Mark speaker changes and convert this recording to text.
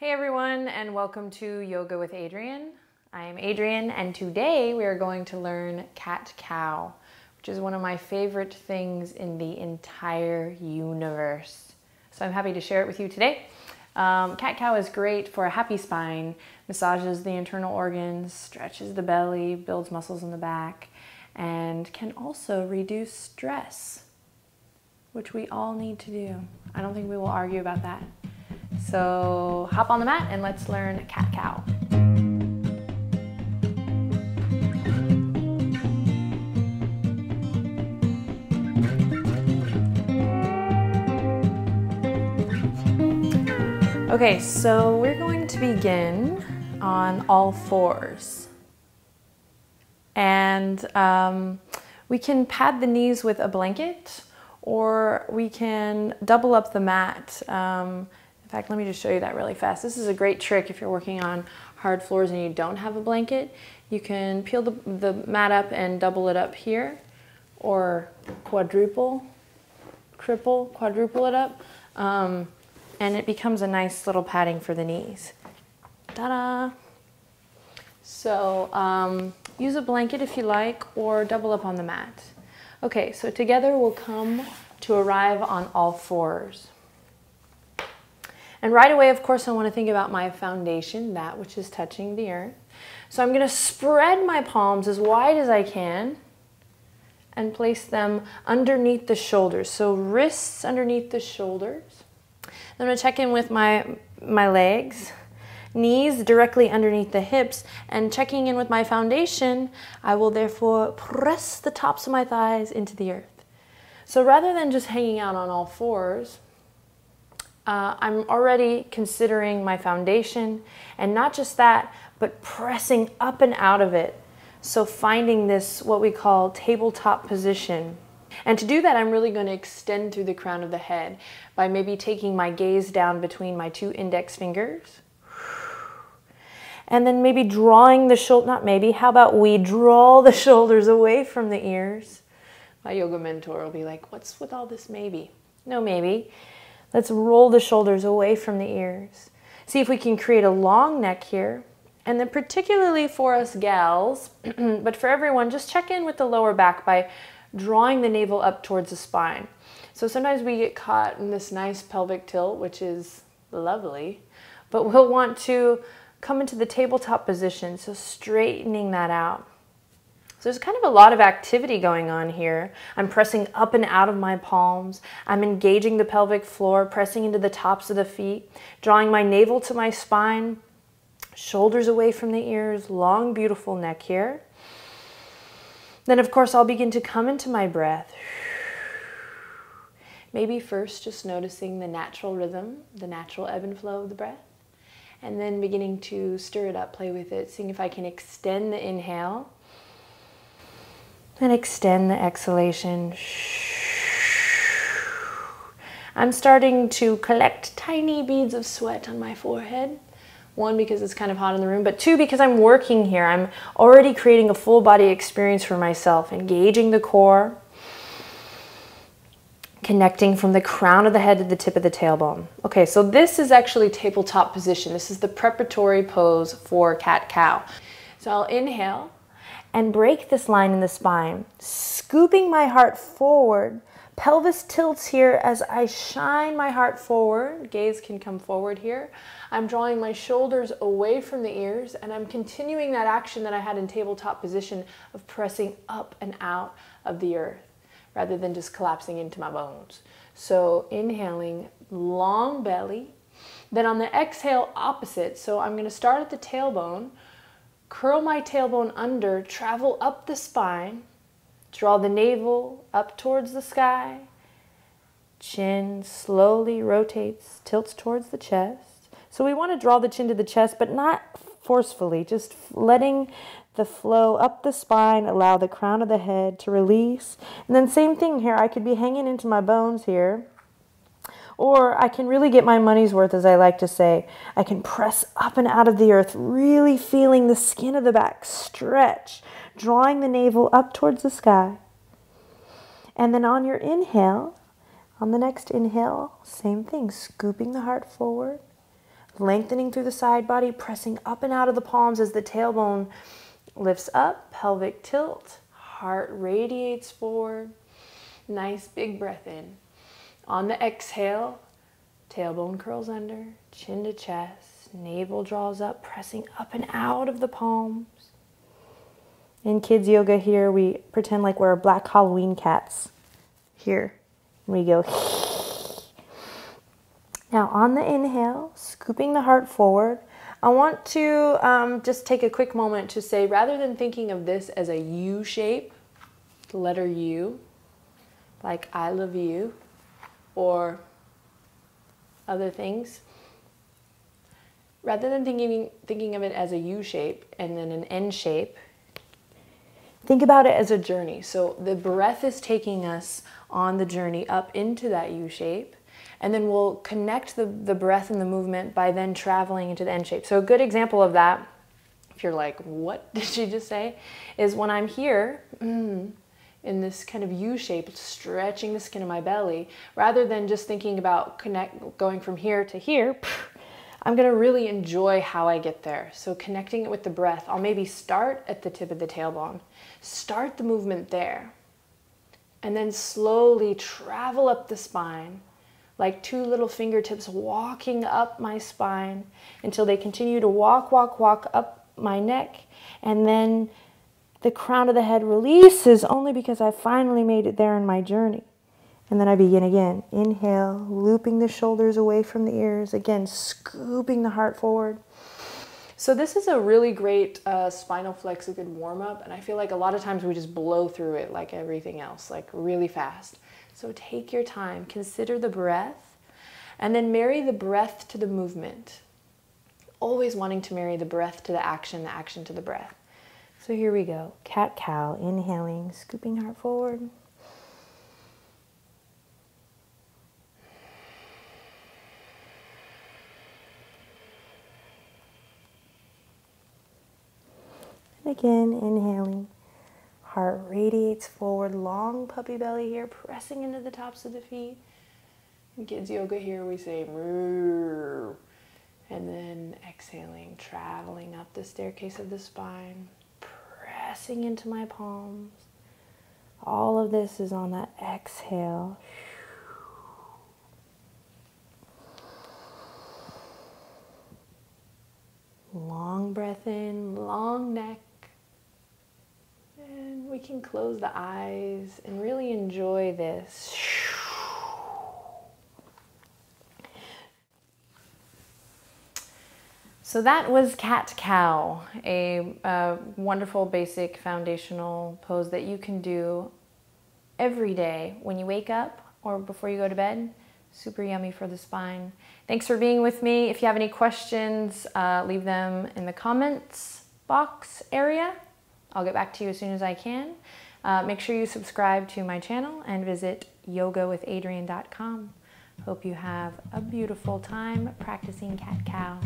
Speaker 1: Hey everyone, and welcome to Yoga with Adriene. I am Adriene, and today we are going to learn cat-cow, which is one of my favorite things in the entire universe. So I'm happy to share it with you today. Cat-cow is great for a happy spine, massages the internal organs, stretches the belly, builds muscles in the back, and can also reduce stress, which we all need to do. I don't think we will argue about that. So hop on the mat and let's learn cat-cow. Okay, so we're going to begin on all fours. And we can pad the knees with a blanket, or we can double up the mat. In fact, let me just show you that really fast. This is a great trick if you're working on hard floors and you don't have a blanket. You can peel the mat up and double it up here, or quadruple it up, and it becomes a nice little padding for the knees. Ta-da! So use a blanket if you like, or double up on the mat. Okay, so together we'll come to arrive on all fours. And right away, of course, I want to think about my foundation, that which is touching the earth. So I'm going to spread my palms as wide as I can and place them underneath the shoulders. So wrists underneath the shoulders. I'm going to check in with my legs, knees directly underneath the hips, and checking in with my foundation, I will therefore press the tops of my thighs into the earth. So rather than just hanging out on all fours, I'm already considering my foundation, and not just that, but pressing up and out of it. So finding this, what we call tabletop position. And to do that, I'm really going to extend through the crown of the head by maybe taking my gaze down between my two index fingers. And then maybe drawing the shoulder, not maybe, how about we draw the shoulders away from the ears? My yoga mentor will be like, what's with all this maybe? No maybe. Let's roll the shoulders away from the ears. See if we can create a long neck here. And then particularly for us gals, but for everyone, just check in with the lower back by drawing the navel up towards the spine. So sometimes we get caught in this nice pelvic tilt, which is lovely, but we'll want to come into the tabletop position, so straightening that out. So there's kind of a lot of activity going on here. I'm pressing up and out of my palms. I'm engaging the pelvic floor, pressing into the tops of the feet, drawing my navel to my spine, shoulders away from the ears, long, beautiful neck here. Then, of course, I'll begin to come into my breath. Maybe first just noticing the natural rhythm, the natural ebb and flow of the breath, and then beginning to stir it up, play with it, seeing if I can extend the inhale. And extend the exhalation. I'm starting to collect tiny beads of sweat on my forehead. One, because it's kind of hot in the room, but two, because I'm working here. I'm already creating a full body experience for myself, engaging the core, connecting from the crown of the head to the tip of the tailbone. Okay, so this is actually tabletop position. This is the preparatory pose for cat-cow. So I'll inhale and break this line in the spine, scooping my heart forward. Pelvis tilts here as I shine my heart forward. Gaze can come forward here. I'm drawing my shoulders away from the ears, and I'm continuing that action that I had in tabletop position of pressing up and out of the earth, rather than just collapsing into my bones. So inhaling, long belly. Then on the exhale, opposite. So I'm going to start at the tailbone, curl my tailbone under, travel up the spine, draw the navel up towards the sky, chin slowly rotates, tilts towards the chest. So we want to draw the chin to the chest, but not forcefully, just letting the flow up the spine, allow the crown of the head to release. And then same thing here, I could be hanging into my bones here, or I can really get my money's worth, as I like to say. I can press up and out of the earth, really feeling the skin of the back stretch, drawing the navel up towards the sky. And then on your inhale, on the next inhale, same thing, scooping the heart forward, lengthening through the side body, pressing up and out of the palms as the tailbone lifts up, pelvic tilt, heart radiates forward. Nice big breath in. On the exhale, tailbone curls under, chin to chest, navel draws up, pressing up and out of the palms. In kids yoga here, we pretend like we're black Halloween cats. Here, we go. Now on the inhale, scooping the heart forward, I want to just take a quick moment to say, rather than thinking of this as a U shape, the letter U, like I love you, or other things, rather than thinking of it as a U shape and then an N shape, think about it as a journey. So the breath is taking us on the journey up into that U shape, and then we'll connect the breath and the movement by then traveling into the N shape. So a good example of that, if you're like, what did she just say, is when I'm here, in this kind of U shape, stretching the skin of my belly, rather than just thinking about going from here to here, I'm going to really enjoy how I get there. So connecting it with the breath, I'll maybe start at the tip of the tailbone, start the movement there, and then slowly travel up the spine, like two little fingertips walking up my spine until they continue to walk up my neck, and then the crown of the head releases only because I finally made it there in my journey. And then I begin again. Inhale, looping the shoulders away from the ears. Again, scooping the heart forward. So this is a really great spinal flexion warm-up. And I feel like a lot of times we just blow through it like everything else, like really fast. So take your time, consider the breath, and then marry the breath to the movement. Always wanting to marry the breath to the action to the breath. So here we go. Cat-cow, inhaling, scooping heart forward. And again, inhaling. Heart radiates forward, long puppy belly here, pressing into the tops of the feet. In kids yoga here, we say moo. And then exhaling, traveling up the staircase of the spine, pressing into my palms. All of this is on that exhale. Long breath in, long neck. And we can close the eyes and really enjoy this. So that was cat-cow, a wonderful basic foundational pose that you can do every day when you wake up or before you go to bed. Super yummy for the spine. Thanks for being with me. If you have any questions, leave them in the comments box area. I'll get back to you as soon as I can. Make sure you subscribe to my channel and visit yogawithadriene.com. Hope you have a beautiful time practicing cat-cow.